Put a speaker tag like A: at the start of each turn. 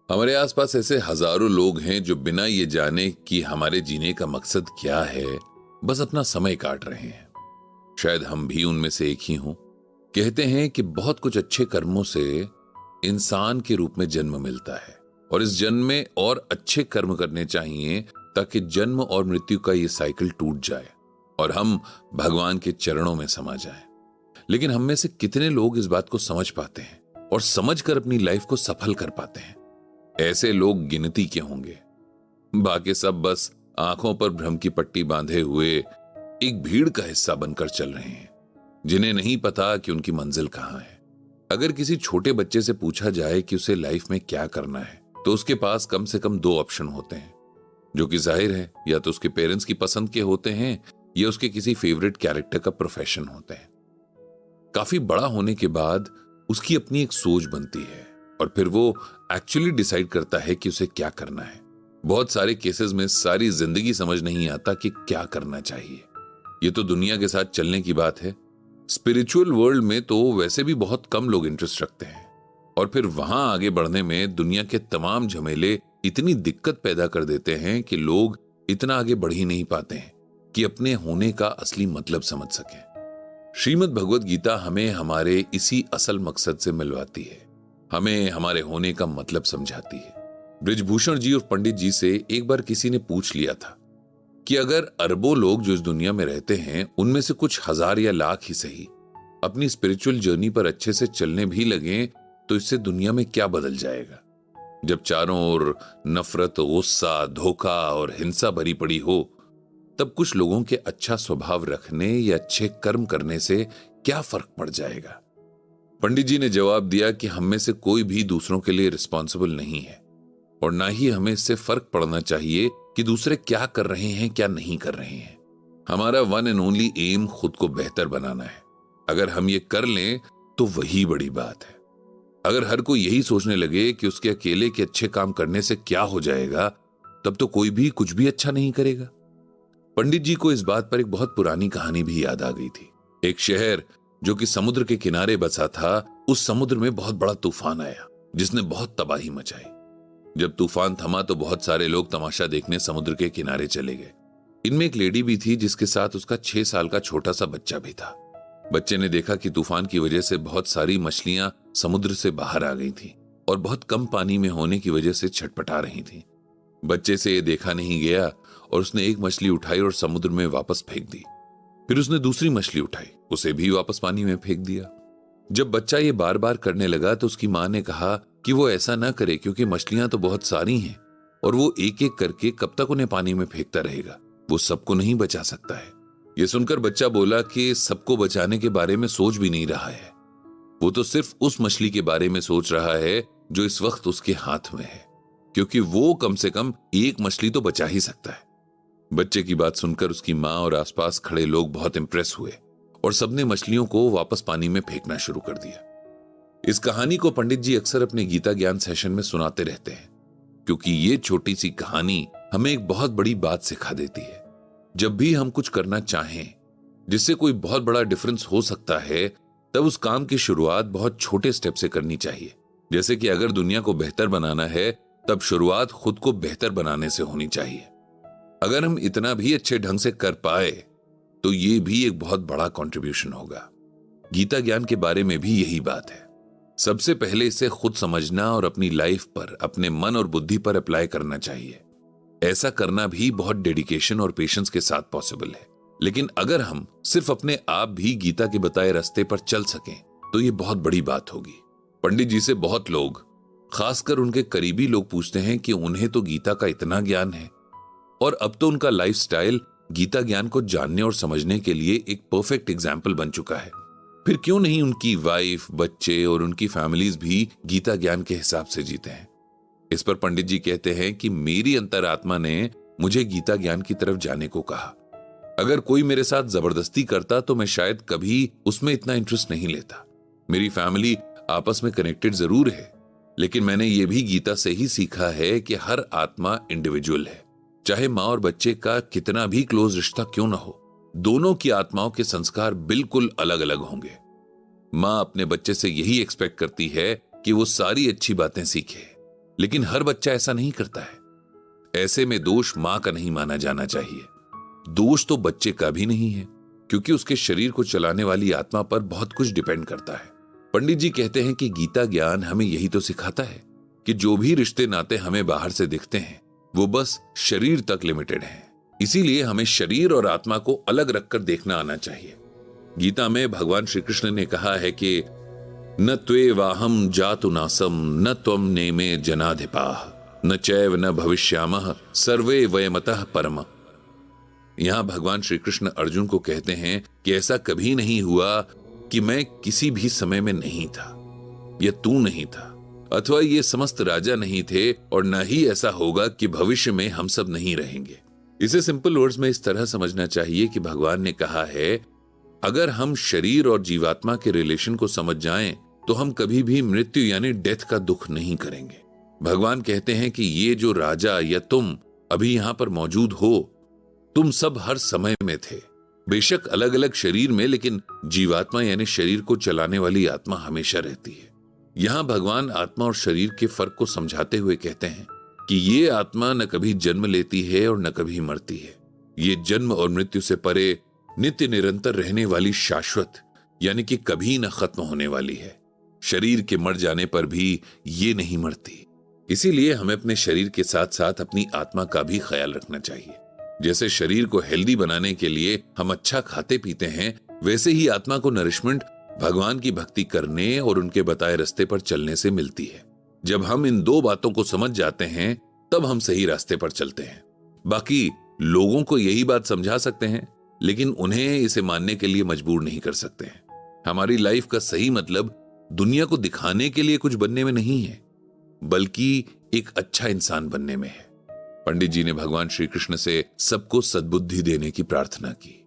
A: हमारे आसपास ऐसे हजारों लोग हैं जो बिना ये जाने कि हमारे जीने का मकसद क्या है, बस अपना समय काट रहे हैं। शायद हम भी उनमें से एक ही हों। कहते हैं कि बहुत कुछ अच्छे कर्मों से इंसान के रूप में जन्म मिलता है और इस जन्म में और अच्छे कर्म करने चाहिए ताकि जन्म और मृत्यु का ये साइकिल टूट जाए और हम भगवान के चरणों में समा जाएं। लेकिन हम में से कितने लोग इस बात को समझ पाते हैं और समझकर अपनी लाइफ को सफल कर पाते हैं? ऐसे लोग गिनती के होंगे। बाकी सब बस आंखों पर भ्रम की पट्टी बांधे हुए एक भीड़ का हिस्सा बनकर चल रहे हैं, जिन्हें नहीं पता कि उनकी मंजिल कहां है। अगर किसी छोटे बच्चे से पूछा जाए कि उसे लाइफ में क्या करना है, तो उसके पास कम से कम 2 ऑप्शन होते हैं, जो कि जाहिर है या तो उसके पेरेंट्स की पसंद के होते हैं या उसके किसी फेवरेट कैरेक्टर का प्रोफेशन होते हैं। काफी बड़ा होने के बाद उसकी अपनी एक सोच बनती है और फिर वो एक्चुअली डिसाइड करता है कि उसे क्या करना है। बहुत सारे केसेस में सारी जिंदगी समझ नहीं आता कि क्या करना चाहिए। ये तो दुनिया के साथ चलने की बात है। स्पिरिचुअल वर्ल्ड में तो वैसे भी बहुत कम लोग इंटरेस्ट रखते हैं और फिर वहां आगे बढ़ने में दुनिया के तमाम झमेले इतनी दिक्कत पैदा कर देते हैं कि लोग इतना आगे बढ़ ही नहीं पाते हैं कि अपने होने का असली मतलब समझ सकें। श्रीमद् भगवद गीता हमें हमारे इसी असल मकसद से मिलवाती है, हमें हमारे होने का मतलब समझाती है। बृजभूषण जी और पंडित जी से एक बार किसी ने पूछ लिया था कि अगर अरबों लोग जो इस दुनिया में रहते हैं उनमें से कुछ हजार या लाख ही सही अपनी स्पिरिचुअल जर्नी पर अच्छे से चलने भी लगे तो इससे दुनिया में क्या बदल जाएगा। जब चारों ओर नफरत, गुस्सा, धोखा और हिंसा भरी पड़ी हो, तब कुछ लोगों के अच्छा स्वभाव रखने या अच्छे कर्म करने से क्या फर्क पड़ जाएगा। पंडित जी ने जवाब दिया कि हम में से कोई भी दूसरों के लिए रिस्पॉन्सिबल नहीं है और ना ही हमें इससे फर्क पड़ना चाहिए कि दूसरे क्या कर रहे हैं, क्या नहीं कर रहे हैं। हमारा वन एंड ओनली एम खुद को बेहतर बनाना है। अगर हम ये कर लें तो वही बड़ी बात है। अगर हर कोई यही सोचने लगे कि उसके अकेले के अच्छे काम करने से क्या हो जाएगा, तब तो कोई भी कुछ भी अच्छा नहीं करेगा। पंडित जी को इस बात पर एक बहुत पुरानी कहानी भी याद आ गई थी। एक शहर जो कि समुद्र के किनारे बसा था, उस समुद्र में बहुत बड़ा तूफान आया जिसने बहुत तबाही मचाई। जब तूफान थमा तो बहुत सारे लोग तमाशा देखने समुद्र के किनारे चले गए। इनमें एक लेडी भी थी जिसके साथ उसका 6 साल का छोटा सा बच्चा भी था। बच्चे ने देखा कि तूफान की वजह से बहुत सारी मछलियां समुद्र से बाहर आ गई थी और बहुत कम पानी में होने की वजह से छटपटा रही थी। बच्चे से ये देखा नहीं गया और उसने एक मछली उठाई और समुद्र में वापस फेंक दी। फिर उसने दूसरी मछली उठाई, उसे भी वापस पानी में फेंक दिया। जब बच्चा ये बार बार करने लगा तो उसकी मां ने कहा कि वो ऐसा ना करे क्योंकि मछलियां तो बहुत सारी हैं और वो एक एक करके कब तक उन्हें पानी में फेंकता रहेगा, वो सबको नहीं बचा सकता है। ये सुनकर बच्चा बोला कि सबको बचाने के बारे में सोच भी नहीं रहा है, वो तो सिर्फ उस मछली के बारे में सोच रहा है जो इस वक्त उसके हाथ में है, क्योंकि वो कम से कम एक मछली तो बचा ही सकता है। बच्चे की बात सुनकर उसकी मां और आसपास खड़े लोग बहुत इंप्रेस हुए और सबने मछलियों को वापस पानी में फेंकना शुरू कर दिया। इस कहानी को पंडित जी अक्सर अपने गीता ज्ञान सेशन में सुनाते रहते हैं, क्योंकि ये छोटी सी कहानी हमें एक बहुत बड़ी बात सिखा देती है। जब भी हम कुछ करना चाहें जिससे कोई बहुत बड़ा डिफरेंस हो सकता है, तब उस काम की शुरुआत बहुत छोटे स्टेप से करनी चाहिए। जैसे कि अगर दुनिया को बेहतर बनाना है, तब शुरुआत खुद को बेहतर बनाने से होनी चाहिए। अगर हम इतना भी अच्छे ढंग से कर पाए तो ये भी एक बहुत बड़ा कंट्रीब्यूशन होगा। गीता ज्ञान के बारे में भी यही बात है। सबसे पहले इसे खुद समझना और अपनी लाइफ पर, अपने मन और बुद्धि पर अप्लाई करना चाहिए। ऐसा करना भी बहुत डेडिकेशन और पेशेंस के साथ पॉसिबल है। लेकिन अगर हम सिर्फ अपने आप भी गीता के बताए रास्ते पर चल सकें तो ये बहुत बड़ी बात होगी। पंडित जी से बहुत लोग, खासकर उनके करीबी लोग, पूछते हैं कि उन्हें तो गीता का इतना ज्ञान है और अब तो उनका लाइफस्टाइल गीता ज्ञान को जानने और समझने के लिए एक परफेक्ट एग्जाम्पल बन चुका है। फिर क्यों नहीं उनकी वाइफ, बच्चे और उनकी फैमिलीज भी गीता ज्ञान के हिसाब से जीते हैं? इस पर पंडित जी कहते हैं कि मेरी अंतरात्मा ने मुझे गीता ज्ञान की तरफ जाने को कहा। अगर कोई मेरे साथ जबरदस्ती करता तो मैं शायद कभी उसमें इतना इंटरेस्ट नहीं लेता। मेरी फैमिली आपस में कनेक्टेड जरूर है, लेकिन मैंने ये भी गीता से ही सीखा है कि हर आत्मा इंडिविजुअल है। चाहे माँ और बच्चे का कितना भी क्लोज रिश्ता क्यों ना हो, दोनों की आत्माओं के संस्कार बिल्कुल अलग अलग होंगे। माँ अपने बच्चे से यही एक्सपेक्ट करती है कि वो सारी अच्छी बातें सीखे, लेकिन हर बच्चा ऐसा नहीं करता है। ऐसे में दोष मां का नहीं माना जाना चाहिए। दोष तो बच्चे का भी नहीं है, क्योंकि उसके शरीर को चलाने वाली आत्मा पर बहुत कुछ डिपेंड करता है। पंडित जी कहते हैं कि गीता ज्ञान हमें यही तो सिखाता है कि जो भी रिश्ते नाते हमें बाहर से दिखते हैं वो बस शरीर तक लिमिटेड हैं। इसीलिए हमें शरीर और आत्मा को अलग रखकर देखना आना चाहिए। गीता में भगवान श्री कृष्ण ने कहा है कि न त्वेवाहम जातु नासम न त्वम नेमे जनाधिपाः न चैव न भविष्यामः सर्वे वयमतः परम। यहां भगवान श्री कृष्ण अर्जुन को कहते हैं कि ऐसा कभी नहीं हुआ कि मैं किसी भी समय में नहीं था, या तू नहीं था, अथवा ये समस्त राजा नहीं थे, और न ही ऐसा होगा कि भविष्य में हम सब नहीं रहेंगे। इसे सिंपल वर्ड्स में इस तरह समझना चाहिए कि भगवान ने कहा है अगर हम शरीर और जीवात्मा के रिलेशन को समझ जाएं तो हम कभी भी मृत्यु यानी डेथ का दुख नहीं करेंगे। भगवान कहते हैं कि ये जो राजा या तुम अभी यहां पर मौजूद हो, तुम सब हर समय में थे, बेशक अलग अलग शरीर में, लेकिन जीवात्मा यानी शरीर को चलाने वाली आत्मा हमेशा रहती है। यहां भगवान आत्मा और शरीर के फर्क को समझाते हुए कहते हैं कि ये आत्मा न कभी जन्म लेती है और न कभी मरती है। ये जन्म और मृत्यु से परे नित्य निरंतर रहने वाली शाश्वत यानी कि कभी न खत्म होने वाली है। शरीर के मर जाने पर भी ये नहीं मरती। इसीलिए हमें अपने शरीर के साथ साथ अपनी आत्मा का भी ख्याल रखना चाहिए। जैसे शरीर को हेल्दी बनाने के लिए हम अच्छा खाते पीते हैं, वैसे ही आत्मा को नरिशमेंट भगवान की भक्ति करने और उनके बताए रास्ते पर चलने से मिलती है। जब हम इन दो बातों को समझ जाते हैं तब हम सही रास्ते पर चलते हैं। बाकी लोगों को यही बात समझा सकते हैं, लेकिन उन्हें इसे मानने के लिए मजबूर नहीं कर सकते हैं। हमारी लाइफ का सही मतलब दुनिया को दिखाने के लिए कुछ बनने में नहीं है, बल्कि एक अच्छा इंसान बनने में है। पंडित जी ने भगवान श्री कृष्ण से सबको सद्बुद्धि देने की प्रार्थना की।